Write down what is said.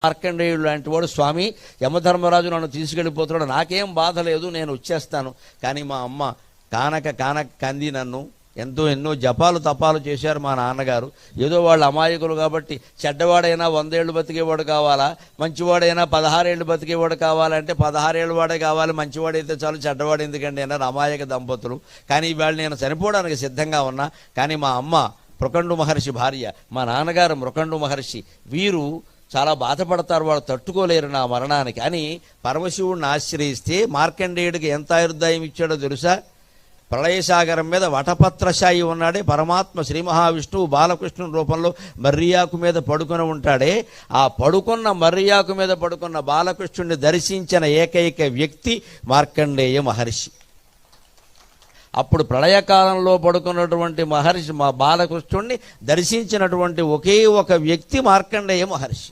మార్కండేయుడు లాంటి వాడు, స్వామి యమధర్మరాజు నన్ను తీసుకెళ్ళిపోతున్నాడు, నాకేం బాధ లేదు, నేను వచ్చేస్తాను. కానీ మా అమ్మ కానక కంది నన్ను ఎన్నో జపాలు తపాలు చేశారు మా నాన్నగారు. ఏదో వాళ్ళు అమాయకులు కాబట్టి చెడ్డవాడైనా 100 ఏళ్ళు బతికేవాడు కావాలా, మంచివాడైనా 16 ఏళ్ళు బతికేవాడు కావాలంటే 16 ఏళ్ళ వాడే కావాలి, మంచివాడైతే చాలు, చెడ్డవాడు ఎందుకండి అన్నారు అమాయక దంపతులు. కానీ ఇవాళ నేను చనిపోవడానికి సిద్ధంగా ఉన్నా. కానీ మా అమ్మ మృకండు మహర్షి భార్య, మా నాన్నగారు మృకండు మహర్షి, వీరు చాలా బాధపడతారు, వాళ్ళు తట్టుకోలేరు నా మరణానికి అని పరమశివుడిని ఆశ్రయిస్తే మార్కండేయుడికి ఎంత ఆయుర్దాయం ఇచ్చాడో తెలుసా? ప్రళయసాగరం మీద వటపత్రశాయి ఉన్నాడే పరమాత్మ శ్రీ మహావిష్ణువు బాలకృష్ణుని రూపంలో మర్రియాకు మీద పడుకొని ఉంటాడే, ఆ పడుకున్న మర్రియాకు మీద పడుకున్న బాలకృష్ణుడిని దర్శించిన ఏకైక వ్యక్తి మార్కండేయ మహర్షి. అప్పుడు ప్రళయకాలంలో పడుకున్నటువంటి మహర్షి మా బాలకృష్ణుడిని దర్శించినటువంటి ఒకే ఒక వ్యక్తి మార్కండేయ మహర్షి.